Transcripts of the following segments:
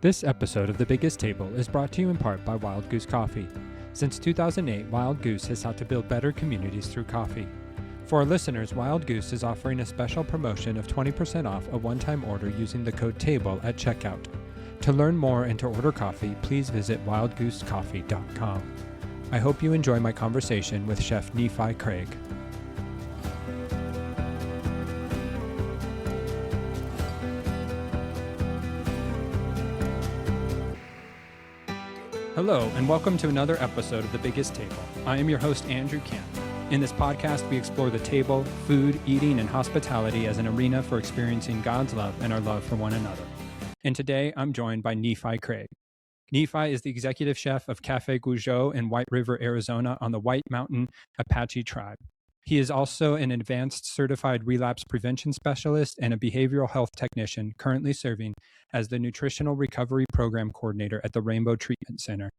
This episode of The Biggest Table is brought to you in part by Wild Goose Coffee. Since 2008, Wild Goose has sought to build better communities through coffee. For our listeners, Wild Goose is offering a special promotion of 20% off a one-time order using the code TABLE at checkout. To learn more and to order coffee, please visit wildgoosecoffee.com. I hope you enjoy my conversation with Chef Nephi Craig. Hello, and welcome to another episode of The Biggest Table. I am your host, Andrew Camp. In this podcast, we explore the table, food, eating, and hospitality as an arena for experiencing God's love and our love for one another. And today, I'm joined by Nephi Craig. Nephi is the executive chef of Café Gozhóó in Whiteriver, Arizona on the White Mountain Apache Tribe. He is also an advanced certified relapse prevention specialist and a behavioral health technician currently serving as the nutritional recovery program coordinator at the Rainbow Treatment Center.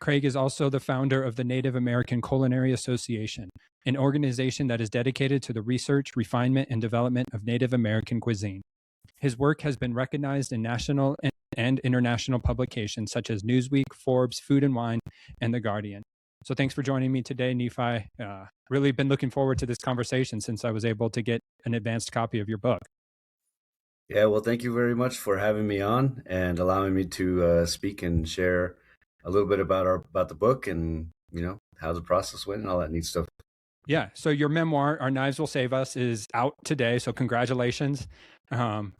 Craig is also the founder of the Native American Culinary Association, an organization that is dedicated to the research, refinement, and development of Native American cuisine. His work has been recognized in national and international publications such as Newsweek, Forbes, Food and Wine, and The Guardian. So thanks for joining me today, Nephi. Really been looking forward to this conversation since I was able to get an advanced copy of your book. Yeah, well, thank you very much for having me on and allowing me to speak and share a little bit about the book and, how the process went and all that neat stuff. Yeah. So your memoir, Our Knives Will Save Us, is out today. So congratulations. The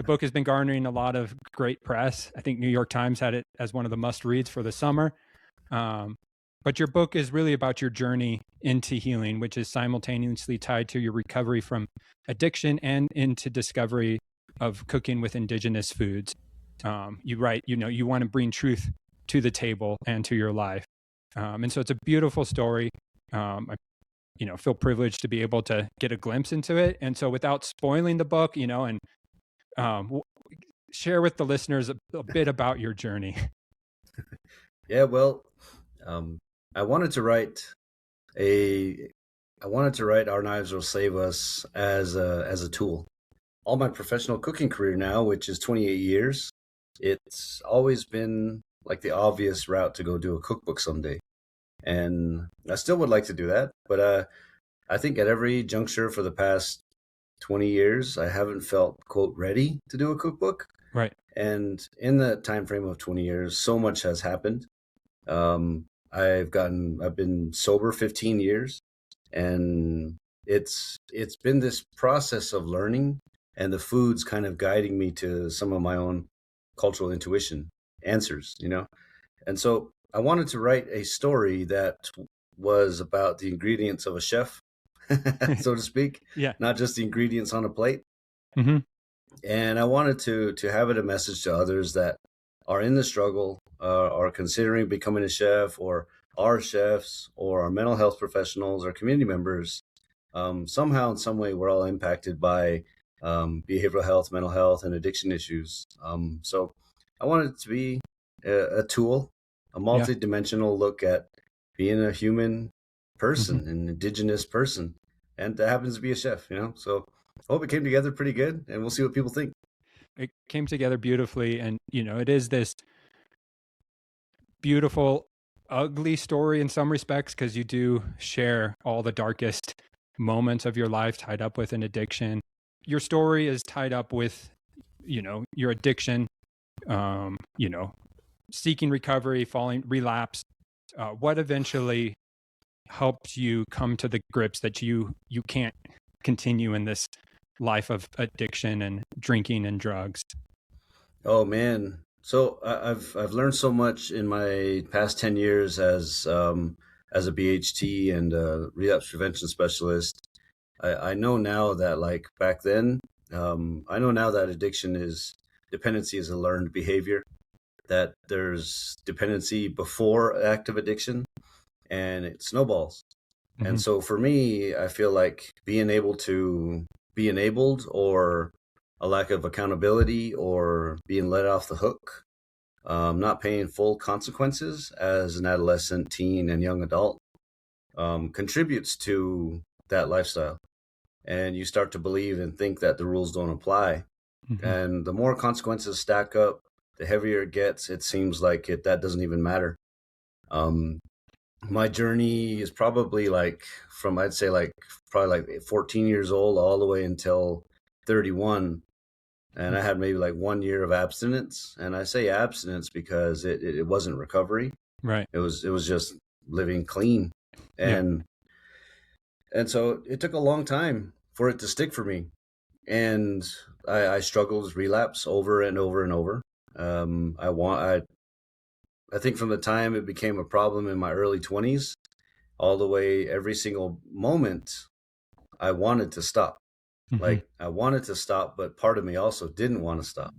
book has been garnering a lot of great press. I think New York Times had it as one of the must reads for the summer. But your book is really about your journey into healing, which is simultaneously tied to your recovery from addiction and into discovery of cooking with indigenous foods. You write, you want to bring truth to the table and to your life. And so it's a beautiful story. I feel privileged to be able to get a glimpse into it. And so without spoiling the book, share with the listeners a bit about your journey. Yeah, well, I wanted to write Our Knives Will Save Us as a tool. All my professional cooking career now, which is 28 years, it's always been like the obvious route to go do a cookbook someday. And I still would like to do that, but I think at every juncture for the past 20 years, I haven't felt, quote, ready to do a cookbook. Right. And in the time frame of 20 years, so much has happened. I've been sober 15 years, and it's been this process of learning and the foods kind of guiding me to some of my own cultural intuition answers, And so I wanted to write a story that was about the ingredients of a chef, so to speak, not just the ingredients on a plate. Mm-hmm. And I wanted to have it a message to others that are in the struggle, are considering becoming a chef, or are chefs, or are mental health professionals, or community members. Somehow, in some way, we're all impacted by behavioral health, mental health, and addiction issues. So I wanted it to be a tool, a multi-dimensional look at being a human person, an indigenous person, and that happens to be a chef, So I hope it came together pretty good, and we'll see what people think. It came together beautifully, and it is this beautiful, ugly story in some respects, because you do share all the darkest moments of your life tied up with an addiction. Your story is tied up with, your addiction, seeking recovery, relapse. What eventually helped you come to the grips that you can't continue in this life of addiction and drinking and drugs? Oh man. So I've learned so much in my past 10 years as a BHT and a relapse prevention specialist. I know now that, like back then, I know now that dependency is a learned behavior, that there's dependency before active addiction and it snowballs. Mm-hmm. And so for me, I feel like being able to be enabled, or a lack of accountability, or being let off the hook, not paying full consequences as an adolescent, teen, and young adult, contributes to that lifestyle. And you start to believe and think that the rules don't apply. Mm-hmm. And the more consequences stack up, the heavier it gets, it seems like that doesn't even matter. My journey is probably like from, I'd say like probably like 14 years old all the way until 31. And I had maybe like 1 year of abstinence. And I say abstinence because it wasn't recovery. Right. It was just living clean. And so it took a long time for it to stick for me. And I struggled with relapse over and over and over. I think from the time it became a problem in my early 20s, all the way, every single moment, I wanted to stop. Mm-hmm. Like, I wanted to stop, but part of me also didn't want to stop.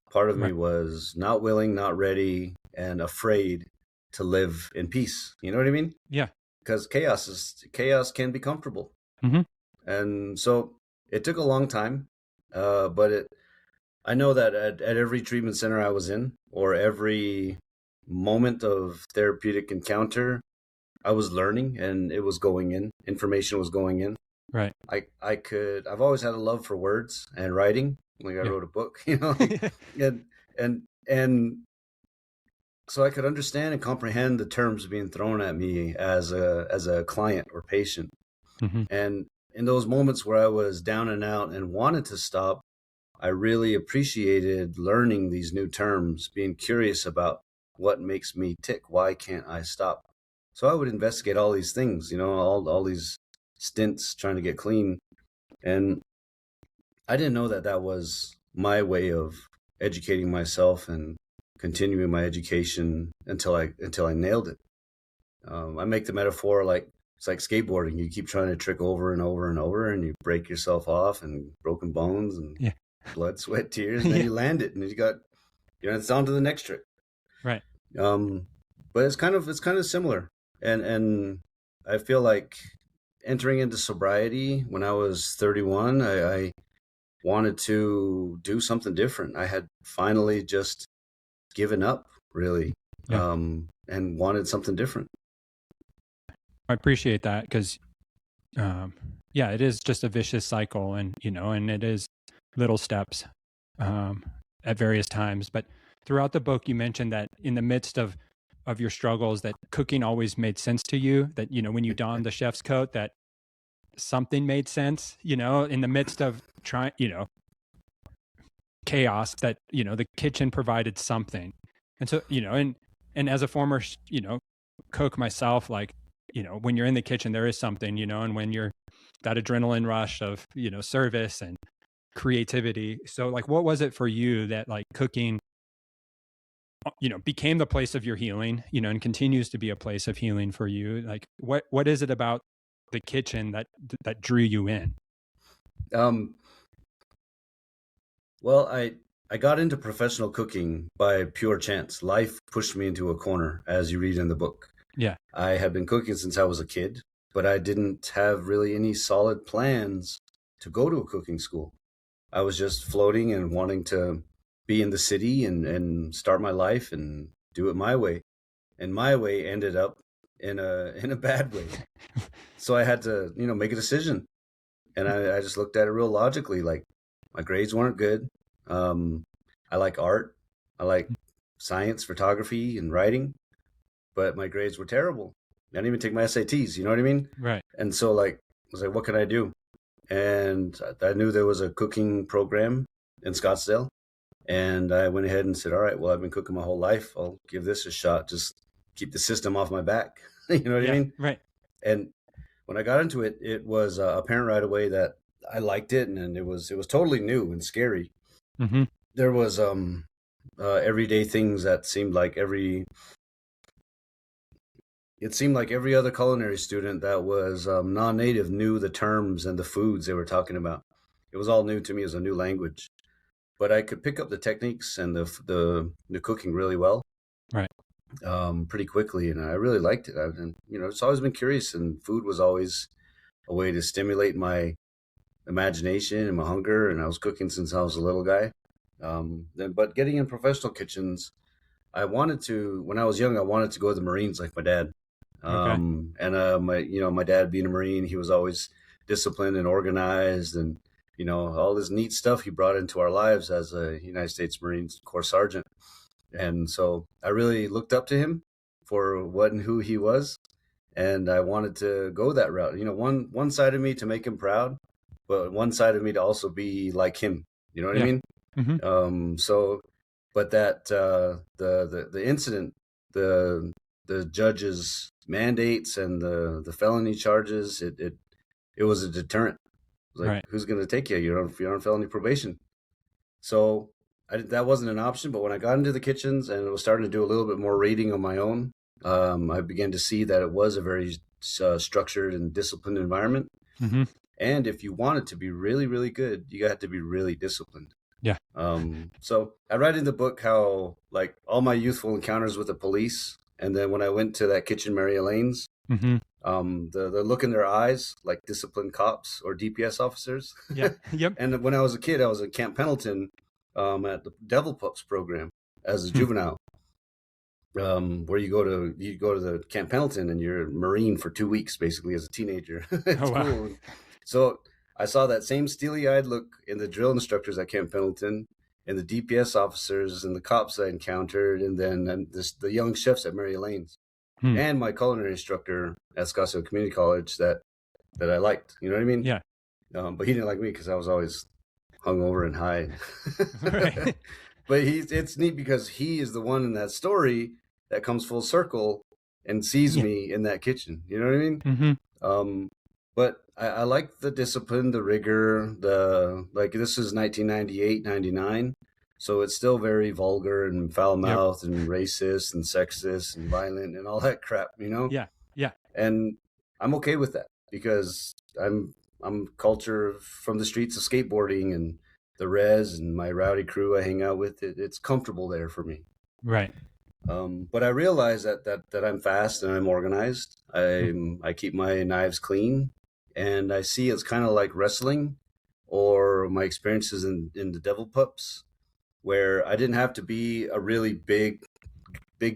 Part of me was not willing, not ready, and afraid to live in peace. You know what I mean? Yeah. Because chaos can be comfortable. Mm-hmm. And so it took a long time, but I know that at every treatment center I was in, or every moment of therapeutic encounter, I was learning, and it was going in. Information was going in. Right. I've always had a love for words and writing. Like, I wrote a book, you know, and so I could understand and comprehend the terms being thrown at me as a client or patient. Mm-hmm. And in those moments where I was down and out and wanted to stop, I really appreciated learning these new terms, being curious about what makes me tick. Why can't I stop? So I would investigate all these things, you know, all these stints trying to get clean. And I didn't know that was my way of educating myself and continuing my education until I nailed it. I make the metaphor like it's like skateboarding. You keep trying to trick over and over and over, and you break yourself off, and broken bones and blood, sweat, tears, and then you land it, and it's on to the next trick. Right. But it's kind of similar, and I feel like entering into sobriety when I was 31, I wanted to do something different. I had finally just given up, really, and wanted something different. I appreciate that because, it is just a vicious cycle, and it is little steps at various times. But throughout the book, you mentioned that in the midst of your struggles, that cooking always made sense to you. That when you donned the chef's coat, that something made sense. In the midst of trying, chaos, that the kitchen provided something. And so and as a former cook myself, like when you're in the kitchen, there is something, and when you're that adrenaline rush of service and creativity. So like, what was it for you that like cooking became the place of your healing, and continues to be a place of healing for you? Like, what is it about the kitchen that drew you in? Well, I got into professional cooking by pure chance. Life pushed me into a corner, as you read in the book. Yeah. I had been cooking since I was a kid, but I didn't have really any solid plans to go to a cooking school. I was just floating and wanting to be in the city and start my life and do it my way. And my way ended up in a bad way. So I had to, make a decision. And I just looked at it real logically. Like, my grades weren't good. I like art. I like science, photography, and writing. But my grades were terrible. I didn't even take my SATs. You know what I mean? Right. And so I was like, what can I do? And I knew there was a cooking program in Scottsdale. And I went ahead and said, all right, well, I've been cooking my whole life. I'll give this a shot. Just keep the system off my back. You know what I mean? Right. And when I got into it, it was apparent right away that I liked it. And it was totally new and scary. Mm-hmm. There was everyday things that seemed like every other culinary student that was non-native knew the terms and the foods they were talking about. It was all new to me as a new language, but I could pick up the techniques and the cooking really well, right? Pretty quickly, and I really liked it. It's always been curious, and food was always a way to stimulate my imagination and my hunger. And I was cooking since I was a little guy. But getting in professional kitchens, when I was young, I wanted to go to the Marines like my dad. And my dad being a Marine, he was always disciplined and organized, and all this neat stuff he brought into our lives as a United States Marine Corps sergeant. And so I really looked up to him for what and who he was. And I wanted to go that route. One side of me to make him proud, but one side of me to also be like him. You know what I mean? But that the incident, the judge's mandates and the felony charges, it was a deterrent. It was like, who's going to take you? You're on felony probation. So that wasn't an option. But when I got into the kitchens and was starting to do a little bit more reading on my own, I began to see that it was a very structured and disciplined environment. And if you wanted to be really, really good, you got to be really disciplined. Yeah. So I write in the book how, like, all my youthful encounters with the police, and then when I went to that kitchen, Mary Elaine's, the look in their eyes, like disciplined cops or DPS officers. Yeah. Yep. And when I was a kid, I was at Camp Pendleton at the Devil Pups program as a juvenile. Where you go to the Camp Pendleton and you're a Marine for 2 weeks, basically, as a teenager. It's cool. So I saw that same steely-eyed look in the drill instructors at Camp Pendleton, and the DPS officers and the cops I encountered, and then the young chefs at Mary Elaine's, and my culinary instructor at Scottsdale Community College that I liked. You know what I mean? Yeah. But he didn't like me because I was always hungover and high. Right. But it's neat because he is the one in that story that comes full circle and sees me in that kitchen. You know what I mean? But I like the discipline, the rigor, this is 1998, 99. So it's still very vulgar and foul-mouthed and racist and sexist and violent and all that crap, Yeah. Yeah. And I'm okay with that because I'm culture from the streets of skateboarding and the res and my rowdy crew I hang out with. It's comfortable there for me. Right. But I realize that I'm fast and I'm organized. I keep my knives clean, and I see it's kind of like wrestling or my experiences in the Devil Pups, where I didn't have to be a really big,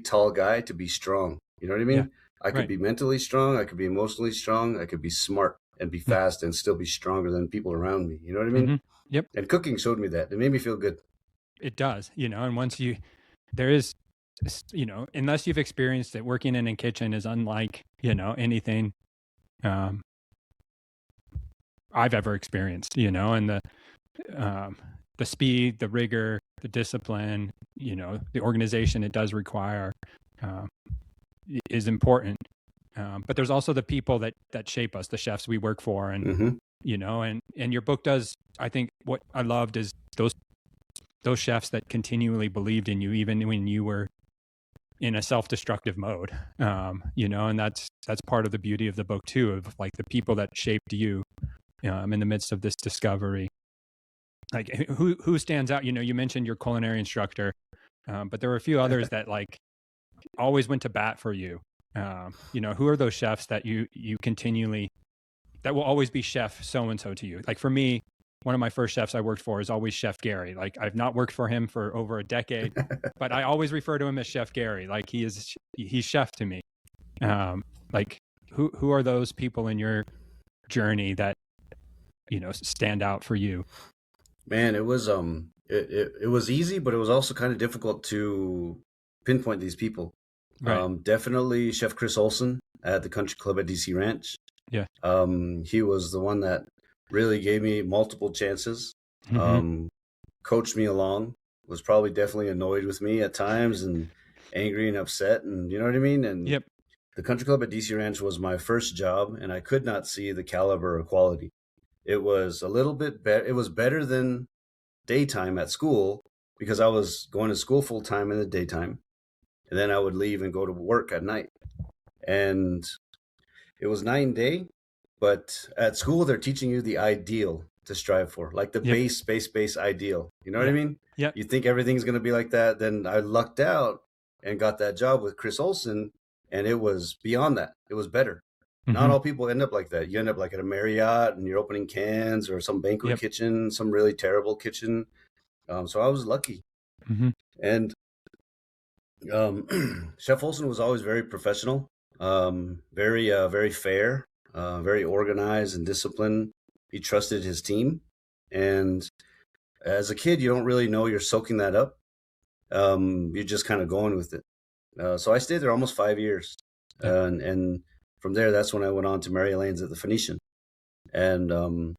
tall guy to be strong. You know what I mean? Yeah. I could be mentally strong. I could be emotionally strong. I could be smart and be fast and still be stronger than people around me. You know what I mean? Yep. And cooking showed me that. It made me feel good. It does, and once there is, unless you've experienced it, working in a kitchen is unlike, anything I've ever experienced, and the speed, the rigor, the discipline, the organization it does require is important. But there's also the people that shape us, the chefs we work for. And, and your book does, I think what I loved is those chefs that continually believed in you, even when you were in a self-destructive mode, and that's part of the beauty of the book too, of like the people that shaped you in the midst of this discovery. Like who stands out? You mentioned your culinary instructor, but there were a few others that like always went to bat for you. Who are those chefs that you continually, that will always be chef so-and-so to you? Like for me, one of my first chefs I worked for is always Chef Gary. Like I've not worked for him for over a decade, but I always refer to him as Chef Gary. Like he's chef to me. Like who are those people in your journey that, stand out for you? Man, it was it was easy, but it was also kind of difficult to pinpoint these people. Right. Definitely Chef Chris Olson at the Country Club at DC Ranch. Yeah. He was the one that really gave me multiple chances, coached me along, was probably definitely annoyed with me at times and angry and upset, and you know what I mean? And the Country Club at DC Ranch was my first job, and I could not see the caliber of quality. It was a little bit better. It was better than daytime at school because I was going to school full time in the daytime, and then I would leave and go to work at night. And it was night and day, but at school they're teaching you the ideal to strive for, like the base ideal. You know what I mean? Yeah. You think everything's going to be like that. Then I lucked out and got that job with Chris Olson, and it was beyond that. It was better. Not all people end up like that. You end up like at a Marriott and you're opening cans or some banquet kitchen, some really terrible kitchen. So I was lucky. And Chef Olson was always very professional, very fair, very organized and disciplined. He trusted his team. And as a kid, you don't really know you're soaking that up. You're just kind of going with it. So I stayed there almost 5 years. And from there, that's when I went on to Mary Elaine's at the Phoenician. And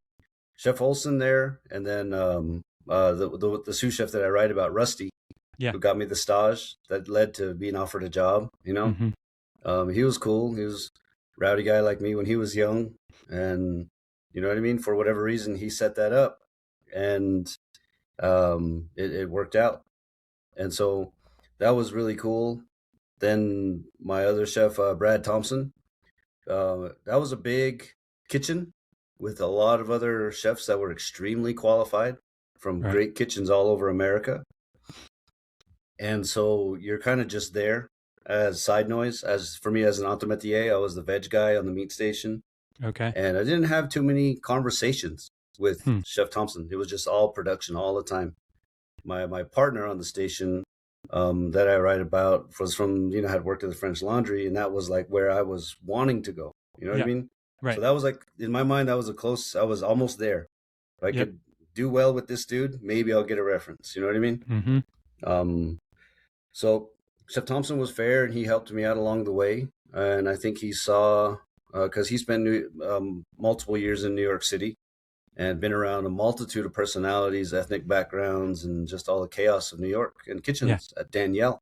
Chef Olson there, and then the sous chef that I write about, Rusty, who got me the stage that led to being offered a job, you know. He was cool. He was a rowdy guy like me when he was young, and you know what I mean? For whatever reason, he set that up, and it worked out. And so that was really cool. Then my other chef, Brad Thompson, that was a big kitchen with a lot of other chefs that were extremely qualified from great kitchens all over America. And so you're kind of just there as side noise. As for me, as an entremetier, I was the veg guy on the meat station. Okay. And I didn't have too many conversations with Chef Thompson. It was just all production all the time. My partner on the station that I write about was from, had worked at the French Laundry, and that was like where I was wanting to go. You know what I mean? Right. So that was like, in my mind, I was I was there. If I could do well with this dude, maybe I'll get a reference. You know what I mean? So Chef Thompson was fair, and he helped me out along the way. And I think he saw, because he spent multiple years in New York City and been around a multitude of personalities, ethnic backgrounds, and just all the chaos of New York and kitchens at Danielle.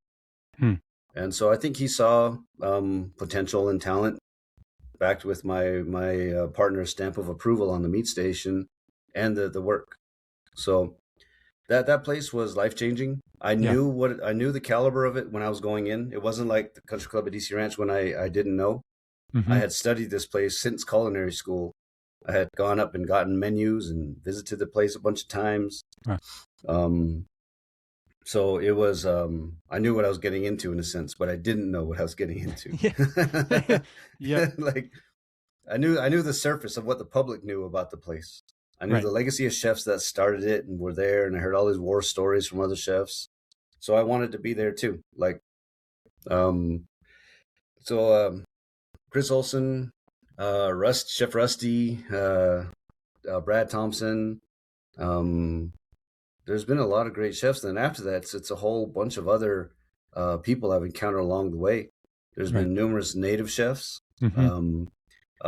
And so I think he saw potential and talent, backed with my partner's stamp of approval on the meat station and the work. So that place was life-changing. I knew the caliber of it when I was going in. It wasn't like the Country Club at DC Ranch when I didn't know. I had studied this place since culinary school. I had gone up and gotten menus and visited the place a bunch of times. So it was, I knew what I was getting into in a sense, but I didn't know what I was getting into. Like I knew the surface of what the public knew about the place. I knew the legacy of chefs that started it and were there, and I heard all these war stories from other chefs. So I wanted to be there too. Like, Chris Olson, Chef Rusty, Brad Thompson. There's been a lot of great chefs. Then after that, it's a whole bunch of other people I've encountered along the way. There's been numerous native chefs,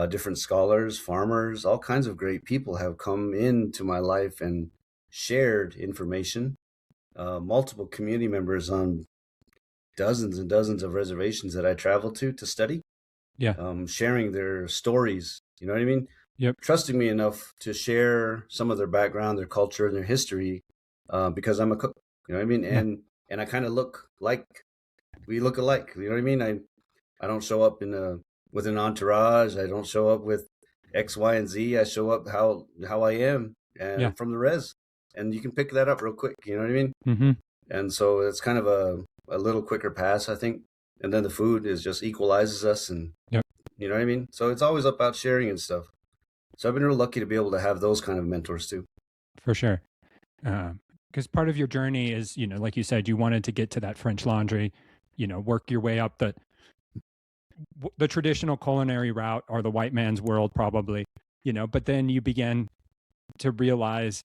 different scholars, farmers, all kinds of great people have come into my life and shared information. Multiple community members on dozens and dozens of reservations that I traveled to study. Sharing their stories, you know what I mean? Trusting me enough to share some of their background, their culture, and their history, because I'm a cook, you know what I mean? And I kind of we look alike, you know what I mean? I don't show up with an entourage. I don't show up with X, Y, and Z. I show up how I am, and from the res, and you can pick that up real quick, you know what I mean? And so it's kind of a little quicker pass, I think. And then the food just equalizes us, and you know what I mean? So it's always about sharing and stuff. So I've been real lucky to be able to have those kind of mentors too. For sure. Because part of your journey is, like you said, you wanted to get to that French Laundry, work your way up the traditional culinary route, or the white man's world probably, but then you began to realize,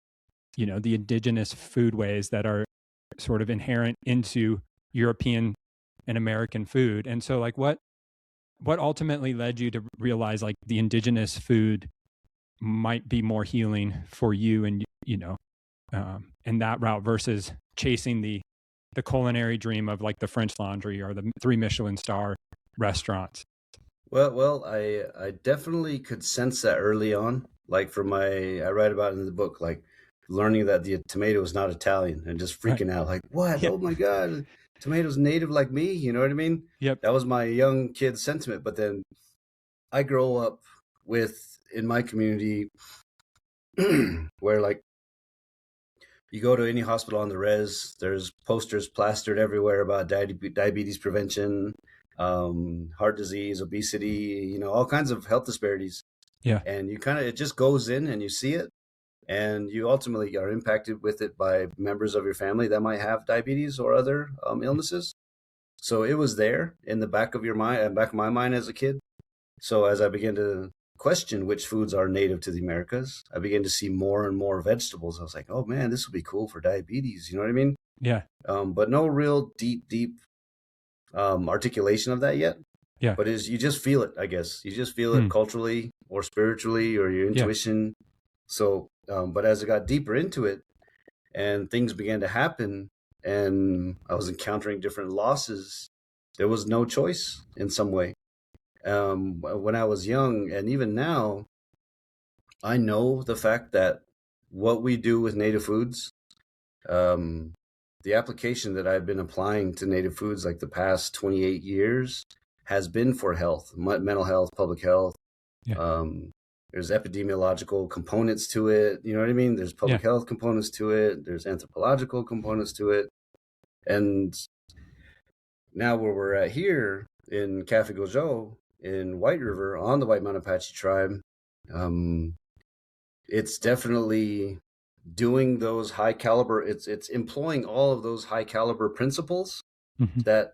the indigenous food ways that are sort of inherent into European and American food. And so like what ultimately led you to realize like the indigenous food might be more healing for you and, in that route versus chasing the culinary dream of like the French Laundry or the 3 Michelin star restaurants? Well, I definitely could sense that early on. Like I write about it in the book, like learning that the tomato is not Italian and just freaking out like, what? Oh my God, tomatoes native like me, you know what I mean? That was my young kid sentiment. But then I grow up in my community where like you go to any hospital on the res, there's posters plastered everywhere about diabetes prevention, heart disease, obesity, all kinds of health disparities. And you it just goes in and you see it, and you ultimately are impacted with it by members of your family that might have diabetes or other illnesses. So it was there in the back of my mind as a kid. So as I began to question which foods are native to the Americas. I began to see more and more vegetables. I was like, oh man, this would be cool for diabetes. You know what I mean? Yeah. But no real deep articulation of that yet. Yeah. But you just feel it, I guess. You just feel it culturally or spiritually or your intuition. Yeah. So, but as I got deeper into it and things began to happen and I was encountering different losses, there was no choice in some way. When I was young and even now, I know the fact that what we do with native foods, the application that I've been applying to native foods like the past 28 years has been for health, mental health, public health. Yeah. There's epidemiological components to it. You know what I mean? There's public health components to it. There's anthropological components to it. And now where we're at here in Café Gozhóó in Whiteriver on the White Mountain Apache Tribe, it's definitely doing those high caliber, it's employing all of those high caliber principles that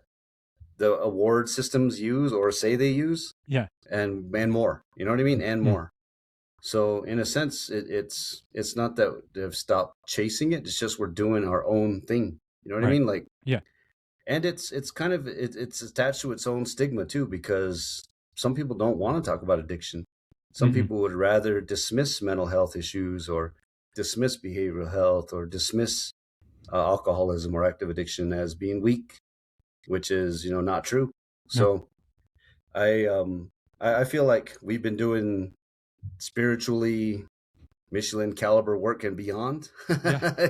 the award systems use or say they use. Yeah. And more, you know what I mean? And more. So in a sense, it's not that they've stopped chasing it. It's just we're doing our own thing. You know what I mean? Like, yeah. And it's kind of, it's attached to its own stigma too, because some people don't want to talk about addiction. Some people would rather dismiss mental health issues or dismiss behavioral health or dismiss alcoholism or active addiction as being weak, which is, not true. So I feel like we've been doing spiritually Michelin caliber work and beyond. You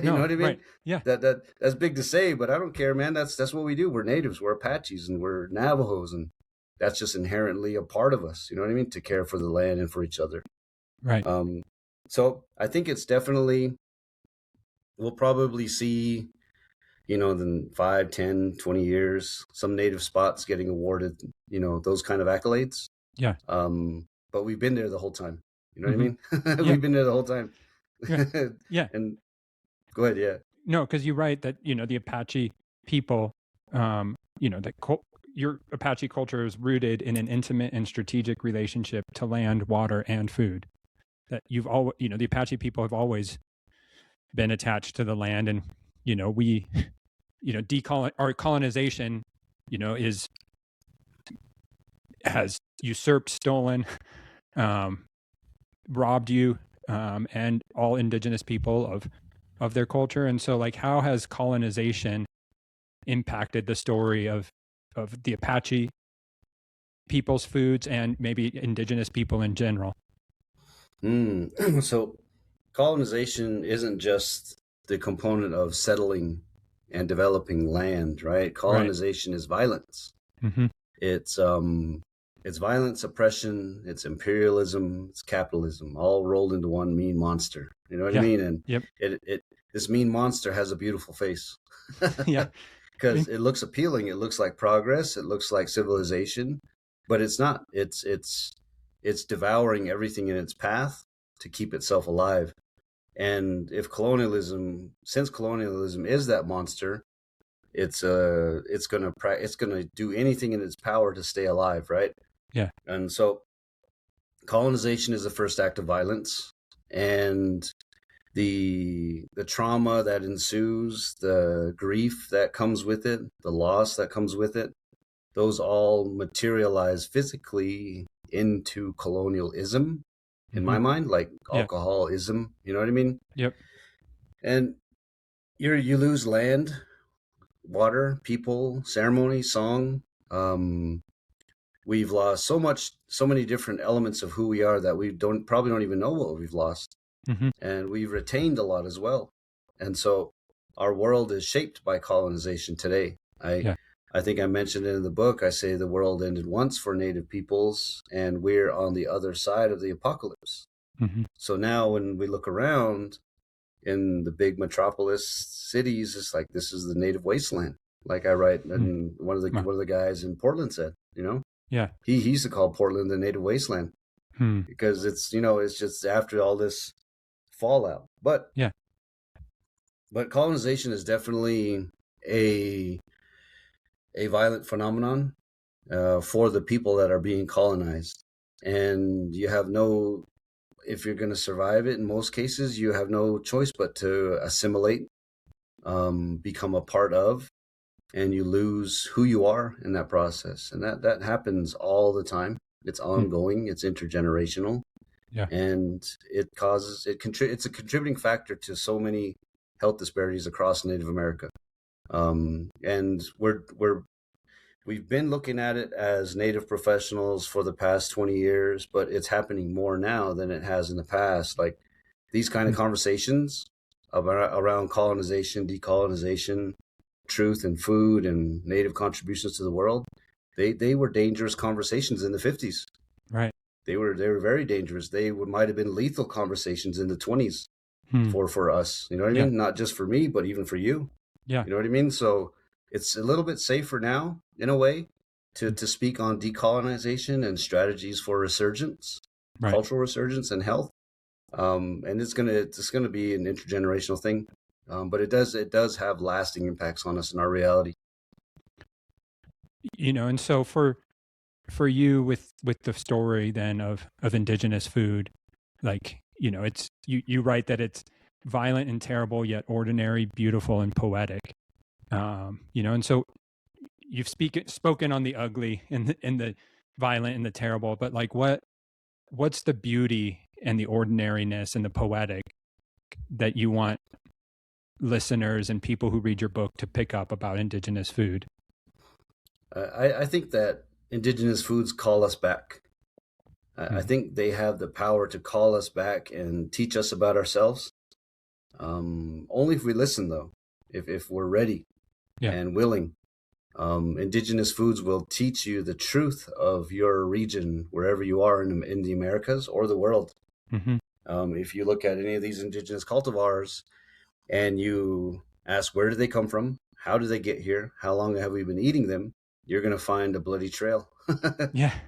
know what I mean? Right. Yeah. That's big to say, but I don't care, man. That's what we do. We're natives, we're Apaches, and we're Navajos, and that's just inherently a part of us. You know what I mean? To care for the land and for each other. Right. So I think it's definitely, we'll probably see, in 5, 10, 20 years, some native spots getting awarded, those kind of accolades. Yeah. But we've been there the whole time. You know what I mean? We've been there the whole time. Yeah. And go ahead. Yeah. No, because you're right that, the Apache people, your Apache culture is rooted in an intimate and strategic relationship to land, water, and food. That you've always, the Apache people have always been attached to the land, and we, our colonization, has usurped, stolen, robbed you, and all indigenous people of their culture. And so, like, how has colonization impacted the story of the Apache people's foods and maybe indigenous people in general? So colonization isn't just the component of settling and developing land, right? Colonization is violence. It's violence, oppression, it's imperialism, it's capitalism, all rolled into one mean monster. You know what I mean? And this mean monster has a beautiful face. Yeah. Because it looks appealing. It looks like progress. It looks like civilization, but it's not. It's devouring everything in its path to keep itself alive. And if since colonialism is that monster, it's gonna do anything in its power to stay alive, right? Yeah. And so colonization is the first act of violence, and the trauma that ensues, the grief that comes with it, the loss that comes with it, those all materialize physically into colonialism, in my mind, like alcoholism. You know what I mean? Yep. And you lose land, water, people, ceremony, song. We've lost so many different elements of who we are that we probably don't even know what we've lost. And we've retained a lot as well. And so our world is shaped by colonization today. I think I mentioned it in the book. I say the world ended once for native peoples, and we're on the other side of the apocalypse. So now when we look around in the big metropolis cities, it's like, this is the native wasteland. Like I write, and one of the guys in Portland said, yeah, he used to call Portland the native wasteland because it's just after all this fallout. But colonization is definitely a violent phenomenon for the people that are being colonized. and you have no, if you're going to survive it, in most cases, you have no choice but to assimilate, become a part of, and you lose who you are in that process. And that happens all the time. It's ongoing. It's intergenerational. Yeah. And it's a contributing factor to so many health disparities across Native America. And we've been looking at it as Native professionals for the past 20 years, but it's happening more now than it has in the past. Like these kind of conversations around colonization, decolonization, truth and food and Native contributions to the world, they were dangerous conversations in the 50s. Right. They were very dangerous. They might have been lethal conversations in the 20s for us. You know what I mean? Not just for me, but even for you. Yeah. You know what I mean? So it's a little bit safer now, in a way, to speak on decolonization and strategies for resurgence, cultural resurgence and health. And it's gonna be an intergenerational thing. But it does have lasting impacts on us in our reality. And so for you with the story then of Indigenous food, like, it's you write that it's violent and terrible, yet ordinary, beautiful, and poetic. And so you've spoken on the ugly and the violent and the terrible, but like what's the beauty and the ordinariness and the poetic that you want listeners and people who read your book to pick up about Indigenous food? I think that Indigenous foods call us back. I think they have the power to call us back and teach us about ourselves. Only if we listen, though, if we're ready and willing. Indigenous foods will teach you the truth of your region, wherever you are in the Americas or the world. If you look at any of these indigenous cultivars and you ask, where do they come from? How did they get here? How long have we been eating them? You're going to find a bloody trail.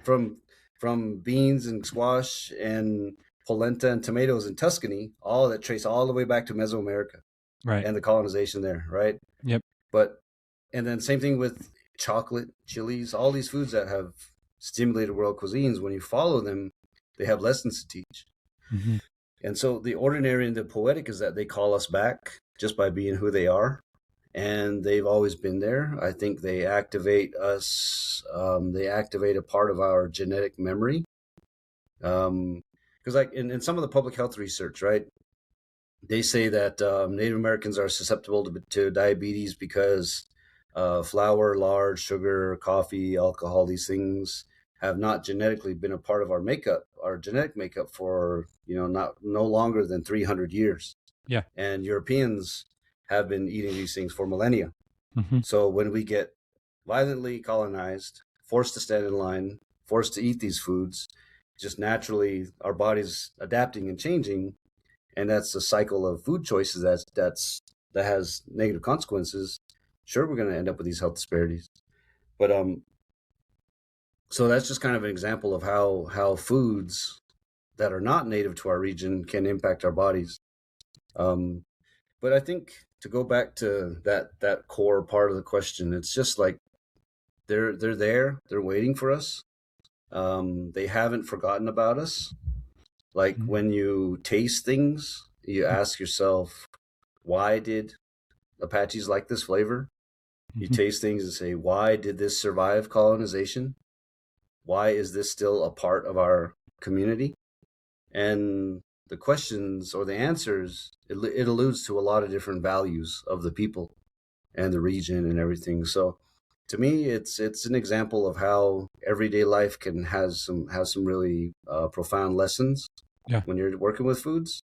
From beans and squash and polenta and tomatoes in Tuscany, all that trace all the way back to Mesoamerica, and the colonization there, right? And then same thing with chocolate, chilies, all these foods that have stimulated world cuisines. When you follow them, they have lessons to teach. And so the ordinary and the poetic is that they call us back just by being who they are. And they've always been there. I think they activate us. They activate a part of our genetic memory. Because like in some of the public health research, right, they say that Native Americans are susceptible to diabetes because flour, lard, sugar, coffee, alcohol, these things have not genetically been a part of our makeup, our genetic makeup for, no longer than 300 years. And Europeans have been eating these things for millennia. So when we get violently colonized, forced to stand in line, forced to eat these foods, just naturally our body's adapting and changing. And that's a cycle of food choices that has negative consequences. Sure, we're going to end up with these health disparities. But so that's just kind of an example of how foods that are not native to our region can impact our bodies. But I think to go back to that core part of the question, it's just like they're there, they're waiting for us. They haven't forgotten about us. Like when you taste things, you ask yourself, why did Apaches like this flavor? You taste things and say, why did this survive colonization? Why is this still a part of our community? And the questions or the answers, it alludes to a lot of different values of the people and the region and everything. So to me, it's an example of how everyday life can have some really profound lessons when you're working with foods.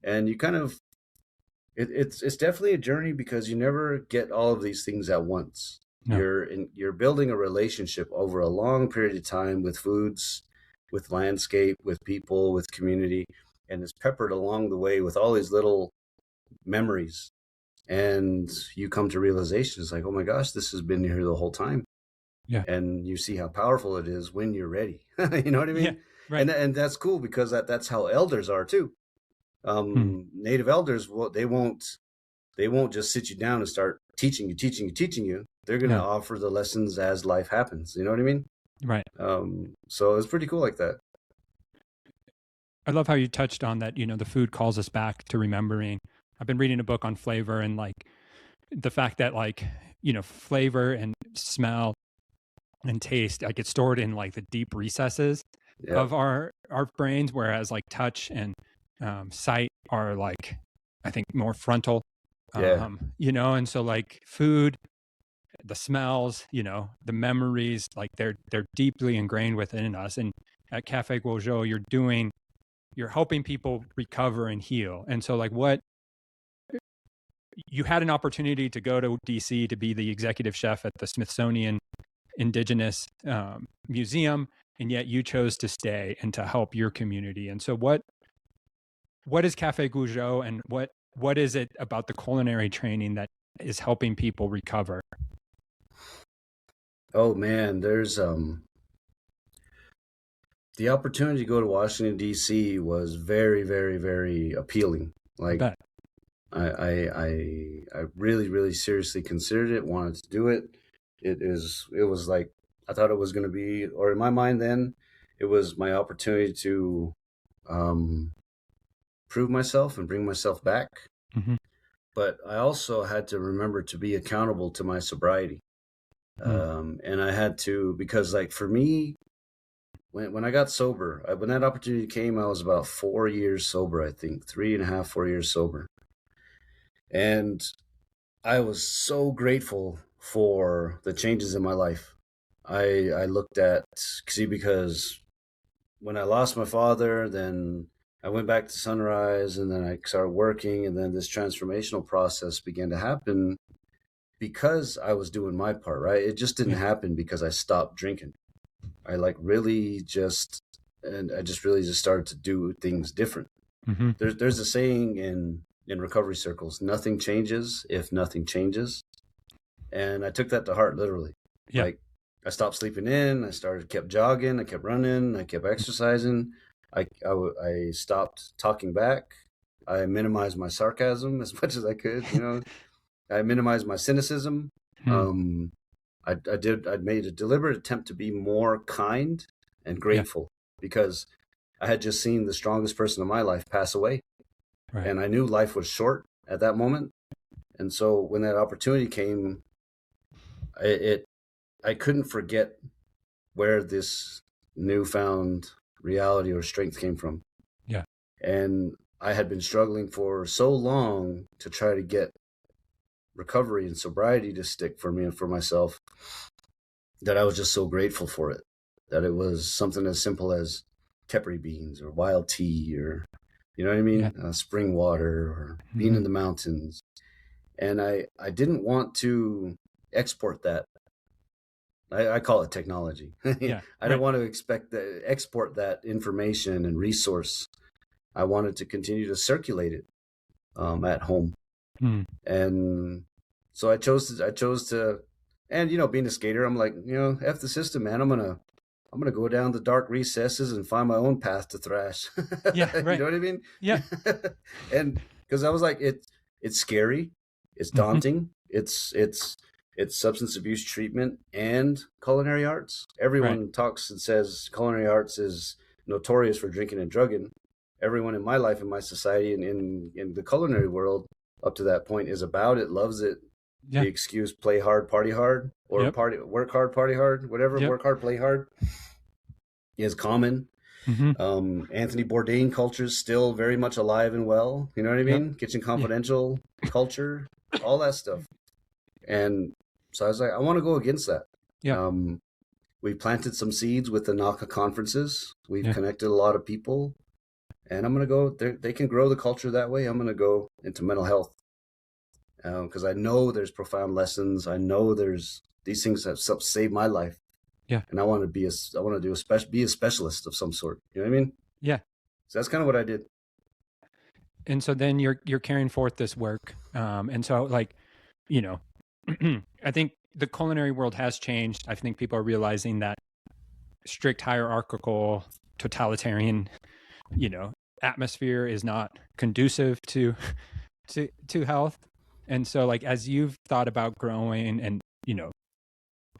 And you kind of, it's definitely a journey because you never get all of these things at once. You're building a relationship over a long period of time with foods, with landscape, with people, with community. And it's peppered along the way with all these little memories. And you come to realization, it's like, oh my gosh, this has been here the whole time. And you see how powerful it is when you're ready. You know what I mean? And that's cool because that's how elders are too. Native elders, they won't just sit you down and start teaching you. They're going to offer the lessons as life happens. You know what I mean? So it's pretty cool like that. I love how you touched on that, the food calls us back to remembering. I've been reading a book on flavor and like the fact that like, flavor and smell and taste, like it's stored in like the deep recesses Yeah, of our brains, whereas like touch and sight are like, I think, more frontal. yeah, And so like food, the smells, the memories, like they're deeply ingrained within us. And at Café Gozhóó, you're helping people recover and heal. And so like what you had an opportunity to go to DC to be the executive chef at the Smithsonian Indigenous Museum, and yet you chose to stay and to help your community. And so what is Café Gozhóó, and what is it about the culinary training that is helping people recover? oh man, there's the opportunity to go to Washington D.C. was very, very, very appealing. I Like bet. I really, really seriously considered it, wanted to do it. It was like I thought it was going to be, or in my mind then, it was my opportunity to um, prove myself and bring myself back. Mm-hmm. But I also had to remember to be accountable to my sobriety. Mm. And I had to, because like for me, when I got sober, when that opportunity came, I was about 4 years sober, I think 3.5, 4 years sober. And I was so grateful for the changes in my life. I looked at, see, because when I lost my father, then I went back to Sunrise, and then I started working, and then this transformational process began to happen because I was doing my part, right? It just didn't Yeah. happen because I stopped drinking. I like really just, and I just really just started to do things different. Mm-hmm. There's a saying in recovery circles, nothing changes if nothing changes. And I took that to heart, literally. Yeah. Like I stopped sleeping in, kept jogging, I kept running, I kept exercising. I stopped talking back. I minimized my sarcasm as much as I could, I minimized my cynicism. Mm. Um, I made a deliberate attempt to be more kind and Yeah. grateful because I had just seen the strongest person in my life pass away. Right. And I knew life was short at that moment. And so when that opportunity came, it I couldn't forget where this newfound reality or strength came from. Yeah. And I had been struggling for so long to try to get recovery and sobriety to stick for me and for myself that I was just so grateful for it. That it was something as simple as Kepri beans or wild tea or, you know what I mean? Yeah. Spring water or being Mm-hmm. in the mountains. And I didn't want to export that. I call it technology. Yeah. I didn't want to export that information and resource. I wanted to continue to circulate it at home. Mm. And so I chose to, and being a skater, I'm like, F the system, man. I'm gonna go down the dark recesses and find my own path to thrash. Yeah. You Right. know what I mean? Yeah. And because I was like, it's scary, it's Mm-hmm. daunting, it's substance abuse treatment and culinary arts. Right. Everyone talks and says culinary arts is notorious for drinking and drugging. Everyone in my life, in my society, and in the culinary world up to that point is about it, loves it. Yeah. The excuse play hard, party hard, or Yep. work hard, party hard, whatever, Yep. work hard, play hard is common. Mm-hmm. Anthony Bourdain culture is still very much alive and well. You know what I Yep. mean? Kitchen Confidential culture, all that stuff. And so I was like, I want to go against that. Yeah. We planted some seeds with the NACA conferences. We've Yeah. connected a lot of people. And I'm going to go, they can grow the culture that way. I'm going to go into mental health because I know there's profound lessons. I know there's these things that saved my life. Yeah. And I want to be a specialist of some sort. You know what I mean? Yeah. So that's kind of what I did. And so then you're carrying forth this work. And so like, I think the culinary world has changed. I think people are realizing that strict hierarchical totalitarian, atmosphere is not conducive to health. And so like as you've thought about growing and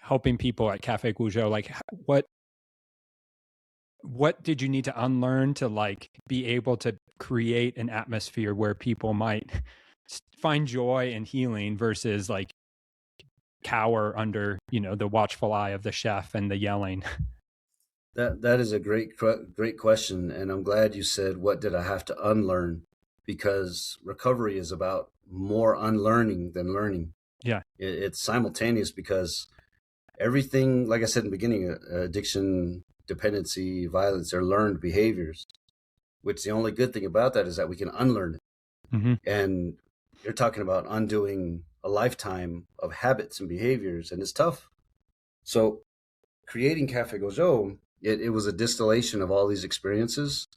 helping people at Café Gozhóó, like what did you need to unlearn to like be able to create an atmosphere where people might find joy and healing versus like cower under, the watchful eye of the chef and the yelling? That is a great question, and I'm glad you said, what did I have to unlearn? Because recovery is about more unlearning than learning. Yeah. It's simultaneous, because everything, like I said in the beginning, addiction, dependency, violence, are learned behaviors, which the only good thing about that is that we can unlearn it. Mm-hmm. And you're talking about undoing a lifetime of habits and behaviors, and it's tough. So creating Café Gozhóó, it was a distillation of all these experiences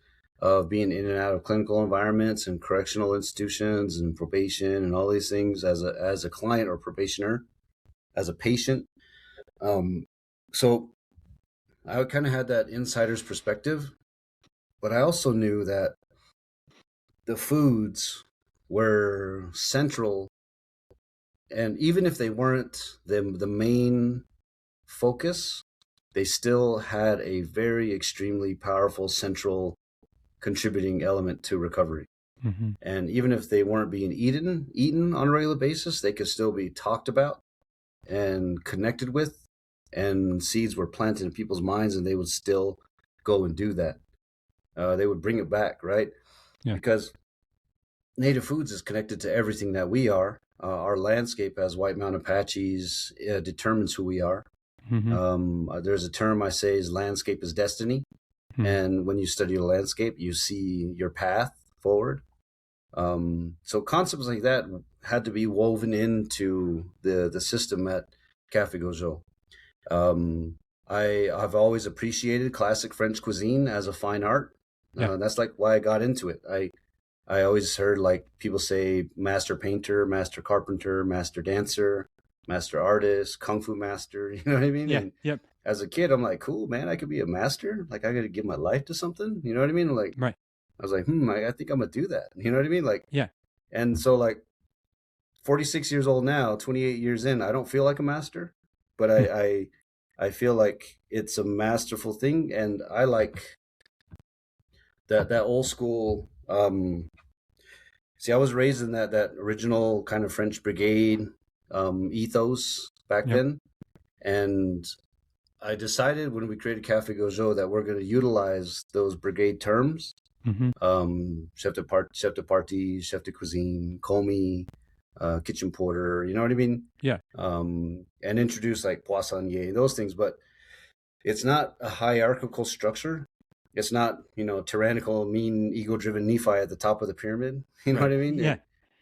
of being in and out of clinical environments and correctional institutions and probation and all these things as a client or probationer, as a patient. So I kind of had that insider's perspective, but I also knew that the foods were central, and even if they weren't the main focus, they still had a very extremely powerful central contributing element to recovery. Mm-hmm. And even if they weren't being eaten on a regular basis, they could still be talked about and connected with, and seeds were planted in people's minds, and they would still go and do that. They would bring it back, right? Yeah. Because Native Foods is connected to everything that we are. Our landscape as White Mountain Apaches determines who we are. Mm-hmm. There's a term I say is landscape is destiny. Mm-hmm. And when you study the landscape, you see your path forward. So concepts like that had to be woven into the system at Café Gozhóó. I've always appreciated classic French cuisine as a fine art. Yeah. That's like why I got into it. I always heard like people say master painter, master carpenter, master dancer, master artist, kung fu master. You know what I mean? Yeah. And yep. As a kid, I'm like, cool, man, I could be a master. Like, I got to give my life to something. You know what I mean? Like, right. I was like, I think I'm gonna do that. You know what I mean? Like, yeah. And so, like, 46 years old now, 28 years in, I don't feel like a master, but I feel like it's a masterful thing, and I like that old school. See, I was raised in that original kind of French brigade ethos back then, and I decided when we created Café Gozhóó that we're going to utilize those brigade terms. Mm-hmm. Chef de partie, chef de cuisine, commis, kitchen porter, you know what I mean? Yeah. And introduce like poissonnier, those things, but it's not a hierarchical structure. It's not, tyrannical, mean, ego-driven Nephi at the top of the pyramid. You know what I mean? Yeah.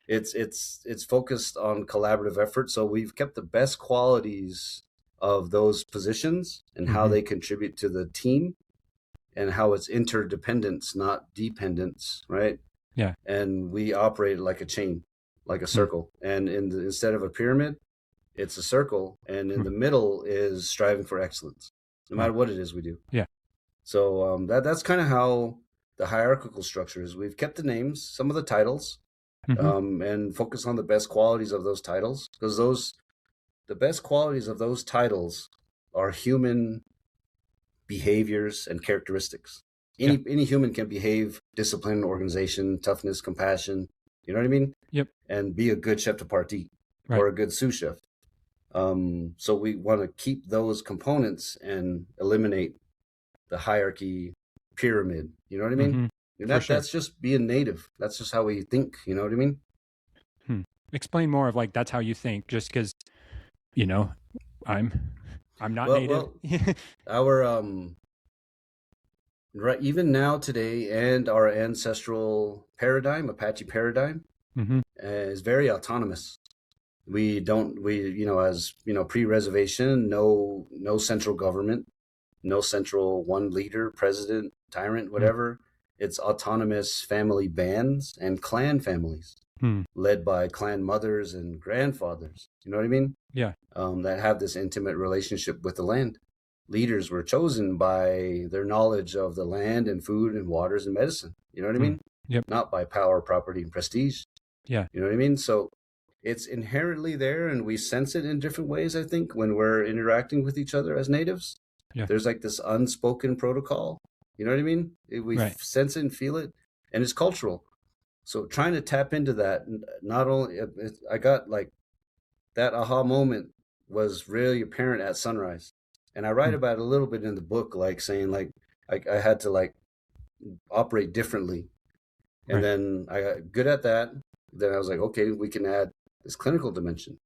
It's focused on collaborative effort. So we've kept the best qualities of those positions and how they contribute to the team, and how it's interdependence, not dependence, right? Yeah. And we operate like a chain, like a circle. And instead of a pyramid, it's a circle. And in the middle is striving for excellence, no matter what it is we do. Yeah. So that's kind of how the hierarchical structure is. We've kept the names, some of the titles, and focus on the best qualities of those titles, because the best qualities of those titles are human behaviors and characteristics. Any human can behave, discipline, organization, toughness, compassion, you know what I mean? Yep. And be a good chef de partie or a good sous chef. So we want to keep those components and eliminate the hierarchy pyramid, you know what I mean? That's just being native. That's just how we think, you know what I mean? Explain more of like, that's how you think, just because, I'm not native. Our right, even now today, and our ancestral paradigm, Apache paradigm, is very autonomous. We as pre-reservation, no central government, no central one leader, president, tyrant, whatever. It's autonomous family bands and clan families, led by clan mothers and grandfathers. You know what I mean? Yeah. That have this intimate relationship with the land. Leaders were chosen by their knowledge of the land and food and waters and medicine. You know what I mean? Yep. Not by power, property, and prestige. Yeah. You know what I mean? So it's inherently there, and we sense it in different ways, I think, when we're interacting with each other as natives. Yeah. There's like this unspoken protocol, You know what I mean? We Right. sense it and feel it, and it's cultural. So trying to tap into that, not only I got like that aha moment was really apparent at sunrise, and I write Mm. about it a little bit in the book, like saying like I had to like operate differently, and Right. then I got good at that. Then I was like, okay, we can add this clinical dimension,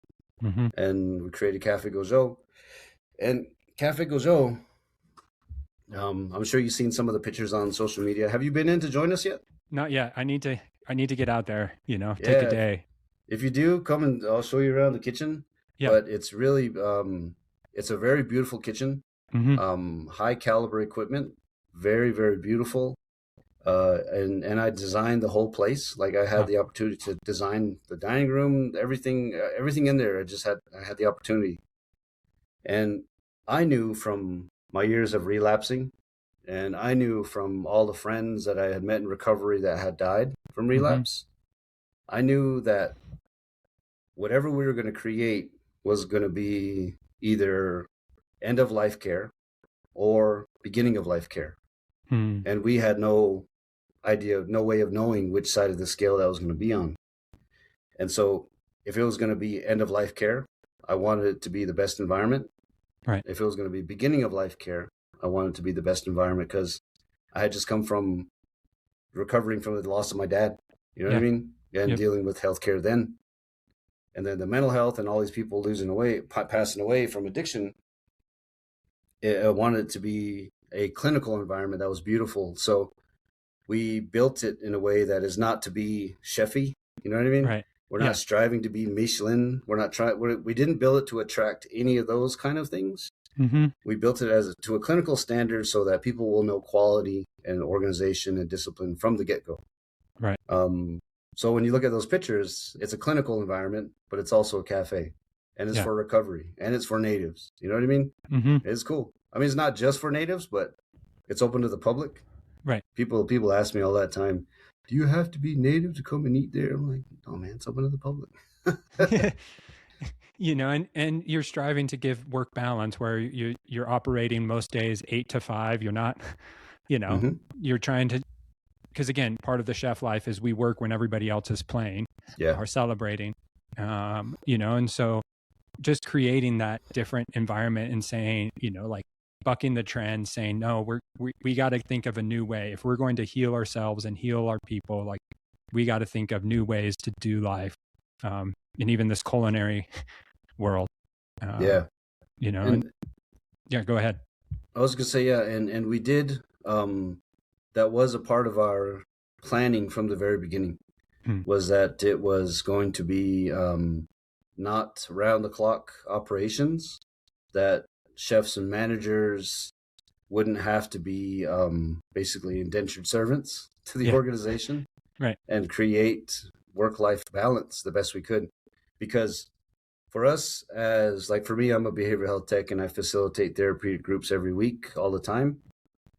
Mm-hmm. and we created Café Gozhóó. And Café Gozhóó, I'm sure you've seen some of the pictures on social media. Have you been in to join us yet? Not yet. I need to get out there, take a Yeah, day. if you do, come and I'll show you around the kitchen. Yeah. But it's really, it's a very beautiful kitchen, Mm-hmm. high caliber equipment, very, very beautiful. And I designed the whole place. Like I had the opportunity to design the dining room, everything in there. I had the opportunity. And I knew from my years of relapsing, and I knew from all the friends that I had met in recovery that had died from Mm-hmm. relapse, I knew that whatever we were going to create was going to be either end of life care or beginning of life care. Mm. And we had no idea, no way of knowing which side of the scale that was going to be on. And so if it was going to be end of life care, I wanted it to be the best environment. Right. If it was going to be beginning of life care, I wanted it to be the best environment because I had just come from recovering from the loss of my dad, you know what I mean? And Yep. dealing with healthcare then. And then the mental health and all these people passing away from addiction. I wanted it to be a clinical environment that was beautiful. So we built it in a way that is not to be chefy. You know what I mean? Right. We're not striving to be Michelin. We're not trying. We didn't build it to attract any of those kind of things. Mm-hmm. We built it to a clinical standard so that people will know quality and organization and discipline from the get-go. Right. So when you look at those pictures, it's a clinical environment, but it's also a cafe, and it's for recovery, and it's for natives. You know what I mean? Mm-hmm. It's cool. I mean, it's not just for natives, but it's open to the public. Right. People ask me all that time, do you have to be native to come and eat there? I'm like, oh man, it's open to the public. And you're striving to give work balance where you're operating most days 8 to 5. You're not, you're trying to, because again, part of the chef life is we work when everybody else is playing or celebrating, and so just creating that different environment and saying, like bucking the trend, saying, no, we got to think of a new way. If we're going to heal ourselves and heal our people, like we got to think of new ways to do life. And even this culinary world, go ahead. I was gonna say, and we did, that was a part of our planning from the very beginning, was that it was going to be not round the clock operations, that chefs and managers wouldn't have to be basically indentured servants to the organization, right? And create work-life balance the best we could. Because for us, for me, I'm a behavioral health tech and I facilitate therapeutic groups every week, all the time.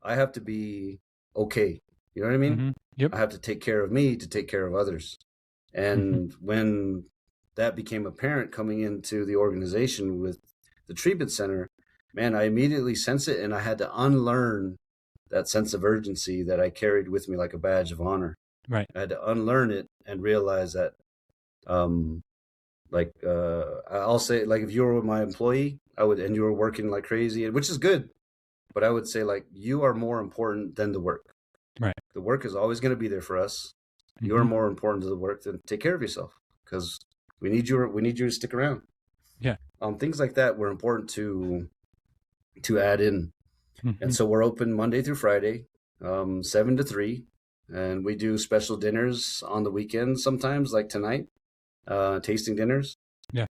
I have to be okay. You know what I mean? Mm-hmm. Yep. I have to take care of me to take care of others. And when that became apparent coming into the organization with the treatment center, man, I immediately sensed it, and I had to unlearn that sense of urgency that I carried with me like a badge of honor. Right. I had to unlearn it and realize that, I'll say, like, if you were my employee, and you were working like crazy, which is good, but I would say, like, you are more important than the work. Right. The work is always going to be there for us. You are more important to the work than take care of yourself, because we need you to stick around. Yeah. Things like that were important to add in. And so we're open Monday through Friday, 7 to 3. And we do special dinners on the weekends sometimes, like tonight, tasting dinners. Yeah.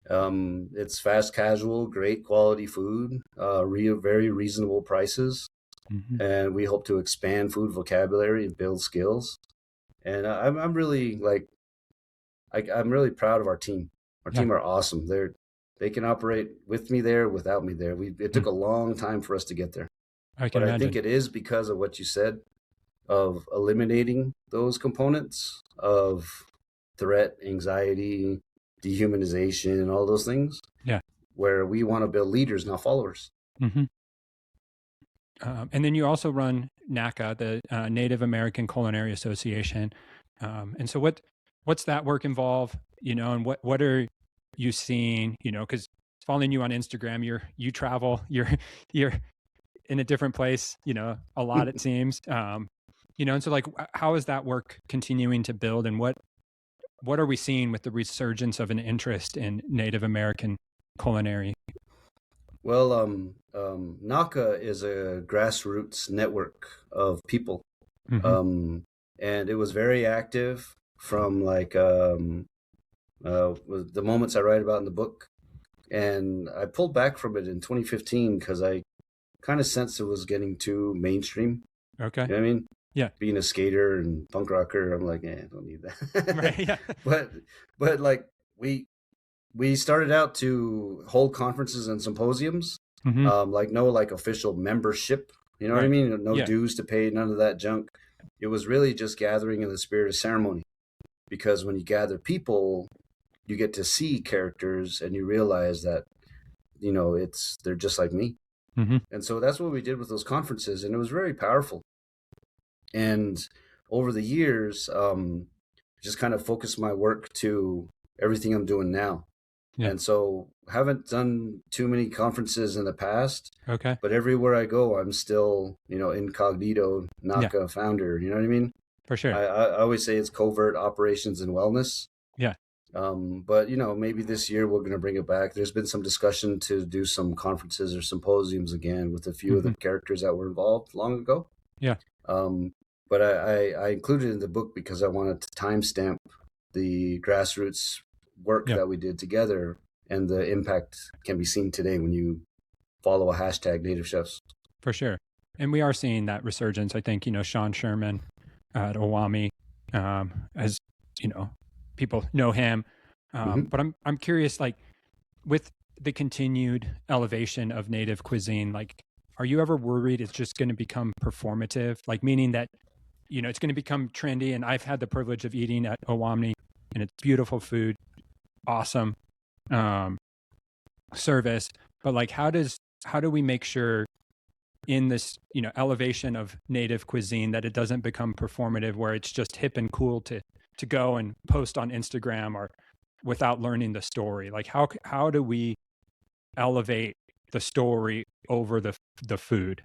It's fast casual, great quality food, very reasonable prices. And we hope to expand food vocabulary and build skills. And I'm really I'm really proud of our team. Our team are awesome. They can operate with me there, without me there. It took a long time for us to get there. I think it is because of what you said, of eliminating those components of threat, anxiety, dehumanization, and all those things. Yeah. Where we want to build leaders, not followers. And then you also run NACA, the Native American Culinary Association. And so what's that work involve, and what are you seeing, because following you on Instagram, you travel, you're in a different place, a lot, it seems, and so like, how is that work continuing to build, and what are we seeing with the resurgence of an interest in Native American culinary? Well, NACA is a grassroots network of people, Mm-hmm. and it was very active from like the moments I write about in the book. And I pulled back from it in 2015 because I kind of sensed it was getting too mainstream. Okay. You know what I mean? Yeah. Being a skater and punk rocker, I'm like, I don't need that. Right. Yeah. but like we started out to hold conferences and symposiums, Mm-hmm. like no like official membership. You know what I Right. mean? No Yeah. dues to pay, none of that junk. It was really just gathering in the spirit of ceremony. Because when you gather people, you get to see characters and you realize that, they're just like me. Mm-hmm. And so that's what we did with those conferences, and it was very powerful. And over the years, just kind of focused my work to everything I'm doing now. Yeah. And so haven't done too many conferences in the past. Okay. But everywhere I go, I'm still, incognito NACA founder. You know what I mean? For sure. I always say it's covert operations and wellness. Yeah. But maybe this year we're going to bring it back. There's been some discussion to do some conferences or symposiums again with a few of the characters that were involved long ago. Yeah. But I included it in the book because I wanted to timestamp the grassroots work that we did together, and the impact can be seen today when you follow a hashtag Native Chefs. For sure. And we are seeing that resurgence. I think, Sean Sherman at Owami, as people know him. But I'm curious, like, with the continued elevation of Native cuisine, like, are you ever worried it's just going to become performative? Like, meaning that, it's going to become trendy. And I've had the privilege of eating at Owami, and it's beautiful food, awesome service. But like, how do we make sure in this, elevation of Native cuisine that it doesn't become performative, where it's just hip and cool to go and post on Instagram, or without learning the story? Like, how do we elevate the story over the food?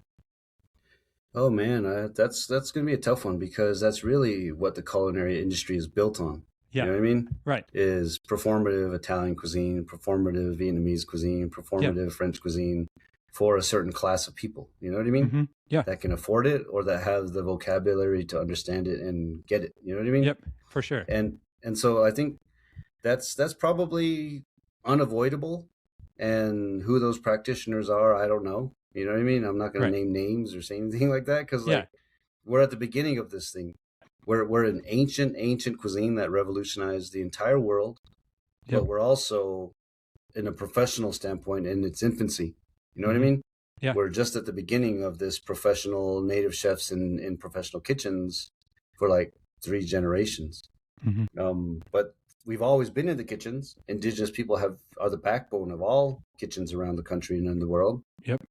Oh man, that's going to be a tough one, because that's really what the culinary industry is built on. Yeah. You know what I mean? Right. Is performative Italian cuisine, performative Vietnamese cuisine, performative French cuisine for a certain class of people. You know what I mean? Mm-hmm. Yeah. That can afford it, or that have the vocabulary to understand it and get it. You know what I mean? Yep, for sure. And so I think that's probably unavoidable. And who those practitioners are, I don't know. You know what I mean? I'm not going to name names or say anything like that, because we're at the beginning of this thing. We're an ancient cuisine that revolutionized the entire world, but we're also, in a professional standpoint, in its infancy. You know what I mean? Yeah. We're just at the beginning of this professional Native chefs in professional kitchens for like 3 generations. But we've always been in the kitchens. Indigenous people are the backbone of all kitchens around the country and in the world. Yep.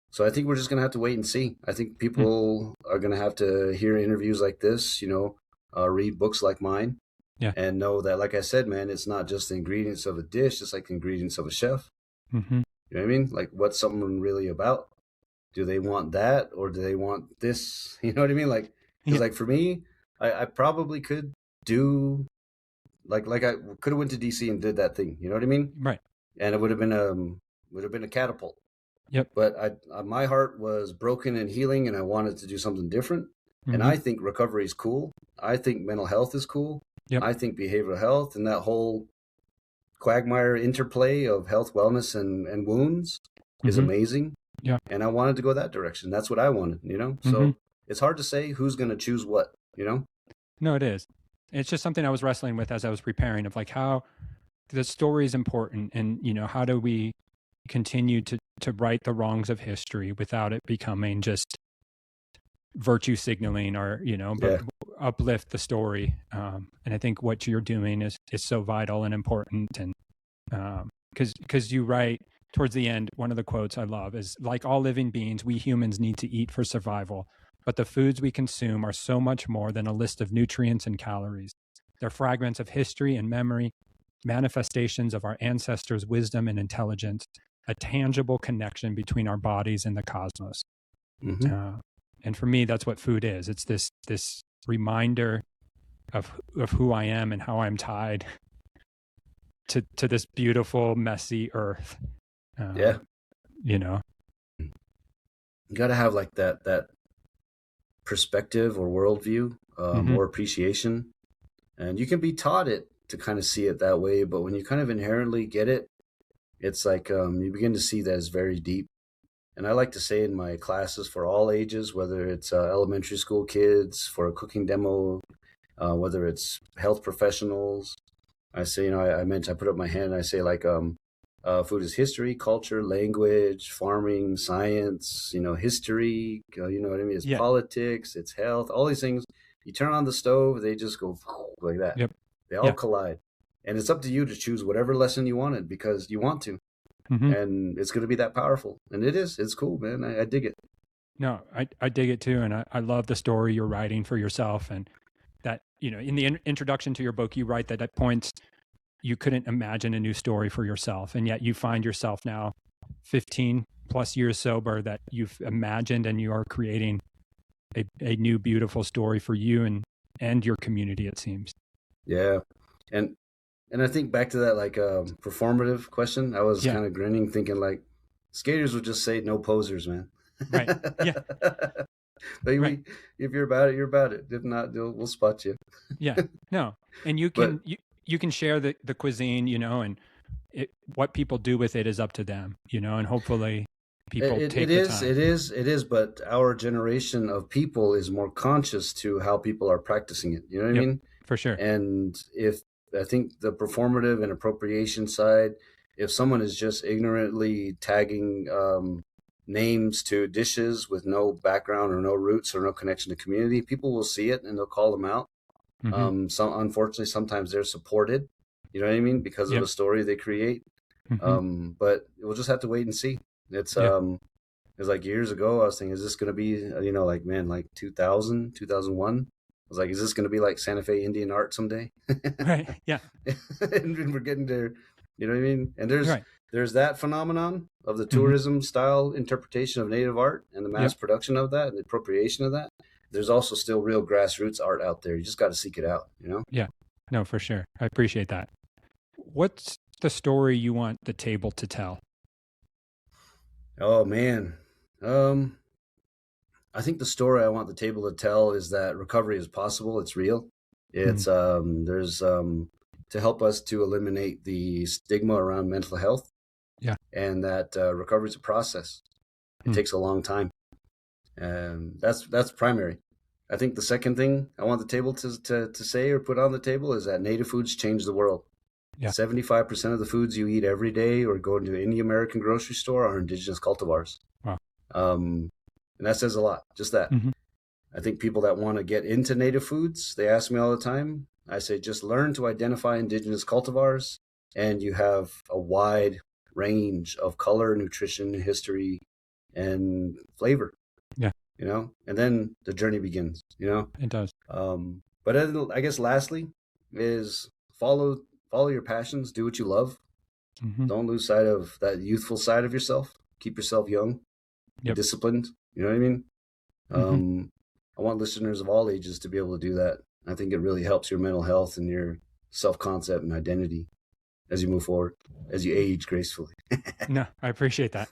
So I think we're just going to have to wait and see. I think people are going to have to hear interviews like this, read books like mine, and know that, like I said, man, it's not just the ingredients of a dish. It's like the ingredients of a chef. You know what I mean? Like, what's someone really about? Do they want that, or do they want this? You know what I mean? Like, because like for me, I probably could do like I could have went to DC and did that thing. You know what I mean? Right. And it would have been a catapult. Yep. But my heart was broken and healing, and I wanted to do something different. And I think recovery is cool. I think mental health is cool. Yep. I think behavioral health and that whole quagmire interplay of health, wellness, and wounds is amazing. Yeah. And I wanted to go that direction. That's what I wanted, So it's hard to say who's going to choose what, No, it is. It's just something I was wrestling with as I was preparing, of like how the story is important, and, how do we continue to right the wrongs of history without it becoming just virtue signaling, or, but uplift the story. And I think what you're doing is so vital and important. And because you write towards the end, one of the quotes I love is, like all living beings, we humans need to eat for survival, but the foods we consume are so much more than a list of nutrients and calories. They're fragments of history and memory, manifestations of our ancestors' wisdom and intelligence, a tangible connection between our bodies and the cosmos. Mm-hmm. And for me, that's what food is. It's this reminder of who I am and how I'm tied to this beautiful, messy earth. Yeah. You know, You got to have like that perspective or worldview, or appreciation. And you can be taught it to kind of see it that way. But when you kind of inherently get it, it's like you begin to see that it's very deep. And I like to say in my classes for all ages, whether it's elementary school kids for a cooking demo, whether it's health professionals, I say, I put up my hand and I say like, food is history, culture, language, farming, science, history, you know what I mean? It's politics, it's health, all these things. You turn on the stove, they just go like that. Yep. They all collide. And it's up to you to choose whatever lesson you wanted because you want to. And it's going to be that powerful. And it is. It's cool, man. I dig it. No, I dig it too. And I love the story you're writing for yourself. And that, in the introduction to your book, you write that at points you couldn't imagine a new story for yourself. And yet you find yourself now 15 plus years sober that you've imagined and you are creating a new, beautiful story for you and your community, it seems. Yeah. And I think back to that, like, performative question, I was kind of grinning, thinking like skaters would just say no posers, man. Right. Yeah. But if you're about it, you're about it. If not, we'll spot you. Yeah. No. And you can, you can share the cuisine, and what people do with it is up to them, and hopefully people take the time. It is. But our generation of people is more conscious to how people are practicing it. You know what I mean? For sure. And I think the performative and appropriation side, if someone is just ignorantly tagging names to dishes with no background or no roots or no connection to community, people will see it and they'll call them out. Unfortunately, sometimes they're supported, you know what I mean, because of the story they create. But we'll just have to wait and see. It's like years ago, I was thinking, is this going to be, like 2000, 2001? I was like, is this going to be like Santa Fe Indian art someday? Right. Yeah. And we're getting there, you know what I mean? And there's that phenomenon of the tourism style interpretation of native art and the mass production of that and the appropriation of that. There's also still real grassroots art out there. You just got to seek it out, Yeah. No, for sure. I appreciate that. What's the story you want the table to tell? Oh, man. I think the story I want the table to tell is that recovery is possible. It's real. It's there's to help us to eliminate the stigma around mental health. Yeah. And that recovery is a process. It takes a long time. That's primary. I think the second thing I want the table to say or put on the table is that native foods change the world. Yeah. 75% of the foods you eat every day or go into any American grocery store are indigenous cultivars. Wow. And that says a lot, just that. I think people that want to get into native foods, they ask me all the time. I say, just learn to identify indigenous cultivars, and you have a wide range of color, nutrition, history, and flavor. Yeah. And then the journey begins, It does. But I guess lastly is follow your passions, do what you love. Don't lose sight of that youthful side of yourself. Keep yourself young, disciplined. You know what I mean? I want listeners of all ages to be able to do that. I think it really helps your mental health and your self-concept and identity as you move forward, as you age gracefully. No, I appreciate that.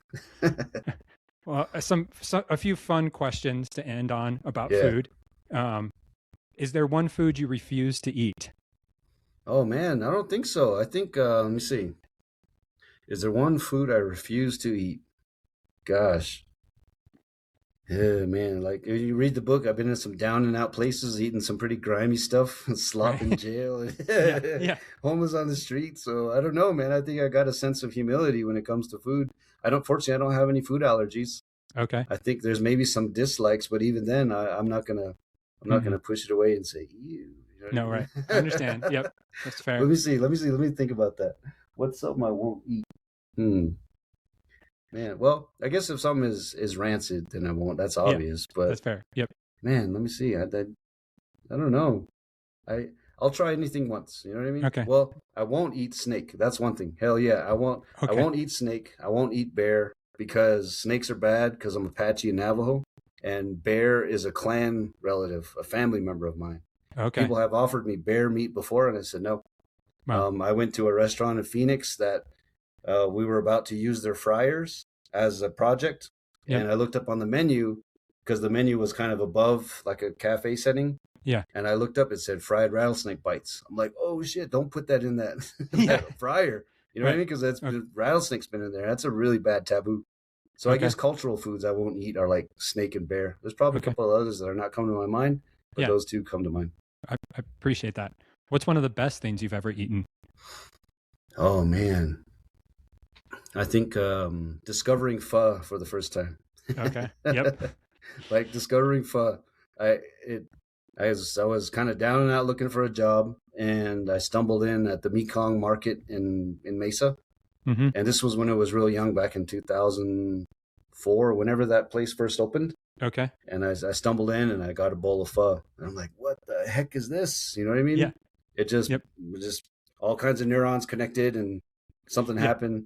Well, a few fun questions to end on about food. Is there one food you refuse to eat? Oh, man, I don't think so. I think, let me see. Is there one food I refuse to eat? Gosh. Yeah, man, like if you read the book, I've been in some down and out places, eating some pretty grimy stuff, slop in jail, homeless on the street. So I don't know, man. I think I got a sense of humility when it comes to food. Fortunately, I don't have any food allergies. Okay. I think there's maybe some dislikes, but even then, I'm not gonna push it away and say, ew. No, right. I understand. Yep, that's fair. Let me see. Let me think about that. What's something I won't eat? Man, well, I guess if something is rancid, then I won't. That's Yeah, obvious. But that's fair. Yep. man, let me see. I don't know. I I'll try anything once. You know what I mean? Okay. Well, I won't eat snake. That's one thing. Hell yeah, I Okay. won't eat snake. I won't eat bear because snakes are bad because I'm Apache and Navajo, and bear is a clan relative, a family member of mine. Okay. People have offered me bear meat before, and I said no. Wow. I went to a restaurant in Phoenix that we were about to use their fryers as a project, Yep. and I looked up on the menu because the menu was kind of above like a cafe setting. Yeah. And I looked up, it said fried rattlesnake bites. I'm like, oh shit, don't put that in that, Yeah. that fryer. You know what I Right. mean? Because that's Okay. rattlesnake's been in there. That's a really bad taboo. So I Okay. guess cultural foods I won't eat are like snake and bear. There's probably a Okay. couple of others that are not coming to my mind, but Yeah. those two come to mind. I appreciate that. What's one of the best things you've ever eaten? Oh man, I think discovering pho for the first time. Okay. Yep. Like discovering pho. I it I was kind of down and out looking for a job, and I stumbled in at the Mekong Market in Mesa. Mm-hmm. And this was when it was real young, back in 2004, whenever that place first opened. Okay. And I stumbled in and I got a bowl of pho. And I'm like, what the heck is this? You know what I mean? Yeah. It just Yep. all kinds of neurons connected, and something Yeah. happened.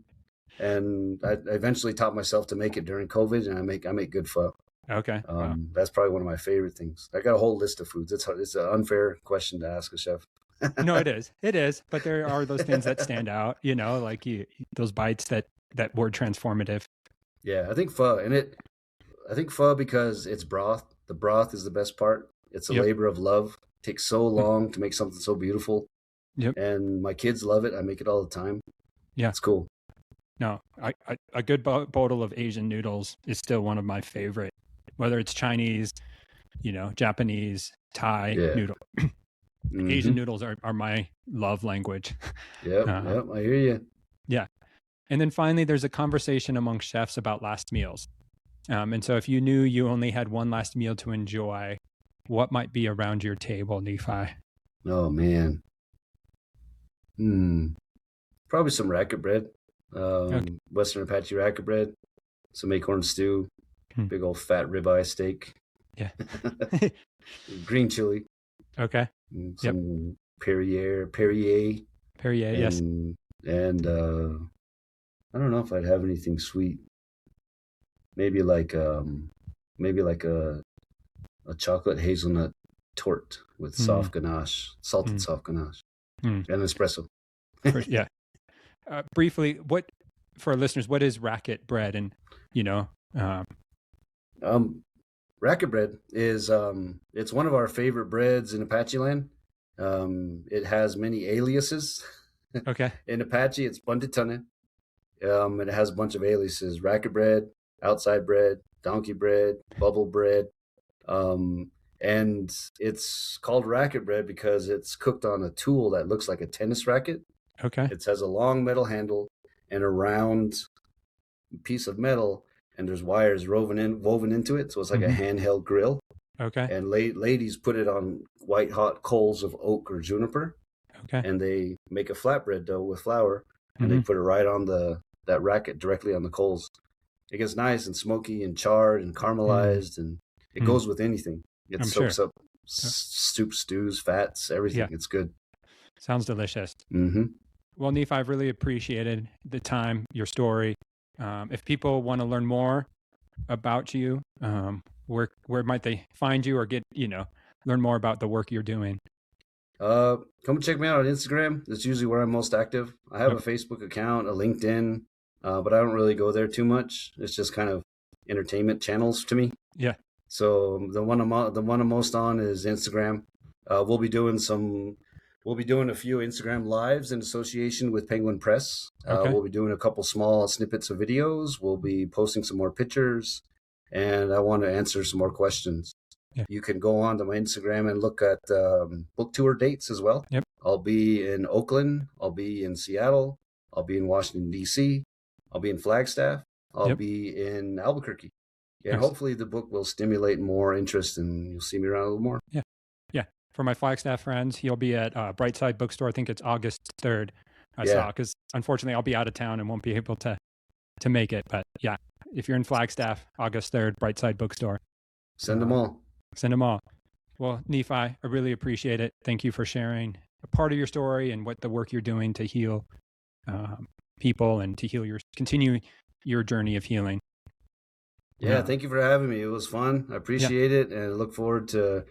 And I eventually taught myself to make it during COVID, and I make good pho. Okay. Wow. That's probably one of my favorite things. I got a whole list of foods. It's an unfair question to ask a chef. No, it is. It is. But there are those things that stand out, like those bites that were transformative. Yeah, I think pho, I think pho because it's broth. The broth is the best part. It's a Yep. labor of love. It takes so long to make something so beautiful. Yep. And my kids love it. I make it all the time. Yeah. It's cool. No, a good bowl of Asian noodles is still one of my favorite, whether it's Chinese, Japanese, Thai Yeah. noodle. Mhm. Asian noodles are my love language. Yep, yep, I hear you. Yeah. And then finally, there's a conversation among chefs about last meals. And so if you knew you only had one last meal to enjoy, what might be around your table, Nephi? Oh man. Probably some racket bread. Okay. Western Apache racket bread, some acorn stew, Hmm. big old fat ribeye steak. Yeah. Green chili. Okay. Some Perrier, Yes. and I don't know if I'd have anything sweet. Maybe like a chocolate hazelnut torte with soft ganache, salted soft ganache, and espresso. Yeah. Briefly, for our listeners, what is racket bread? And racket bread is it's one of our favorite breads in Apache land. It has many aliases. Okay. In Apache, it's Bunditane. It has a bunch of aliases: racket bread, outside bread, donkey bread, bubble bread. And it's called racket bread because it's cooked on a tool that looks like a tennis racket. Okay. It has a long metal handle and a round piece of metal, and there's wires woven into it, so it's like a handheld grill. Okay. And ladies put it on white hot coals of oak or juniper. Okay. And they make a flatbread dough with flour, and they put it right on that racket directly on the coals. It gets nice and smoky and charred and caramelized, and it goes with anything. It soaks up soup, stews, fats, everything. Yeah. It's good. Sounds delicious. Mm-hmm. Well, Nephi, I've really appreciated the time, your story. If people want to learn more about you, where might they find you or learn more about the work you're doing? Come check me out on Instagram. That's usually where I'm most active. I have a Facebook account, a LinkedIn, but I don't really go there too much. It's just kind of entertainment channels to me. Yeah. So the one I'm most on is Instagram. We'll be doing a few Instagram lives in association with Penguin Press. Okay. We'll be doing a couple small snippets of videos. We'll be posting some more pictures, and I want to answer some more questions. Yeah. You can go on to my Instagram and look at book tour dates as well. Yep. I'll be in Oakland. I'll be in Seattle. I'll be in Washington, D.C. I'll be in Flagstaff. I'll be in Albuquerque. Yeah, nice. Hopefully the book will stimulate more interest, and you'll see me around a little more. Yeah. Yeah. For my Flagstaff friends, he'll be at Brightside Bookstore. I think it's August 3rd. I saw, because unfortunately I'll be out of town and won't be able to to make it. But yeah, if you're in Flagstaff, August 3rd, Brightside Bookstore. Send them all. Send them all. Well, Nephi, I really appreciate it. Thank you for sharing a part of your story and what the work you're doing to heal people and to continue your journey of healing. Yeah, thank you for having me. It was fun. I appreciate it, and I look forward to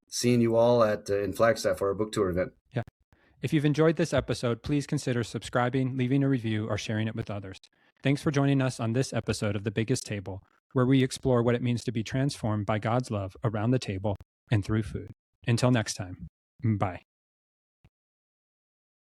seeing you all in Flagstaff for our book tour event. Yeah. If you've enjoyed this episode, please consider subscribing, leaving a review, or sharing it with others. Thanks for joining us on this episode of The Biggest Table, where we explore what it means to be transformed by God's love around the table and through food. Until next time, bye.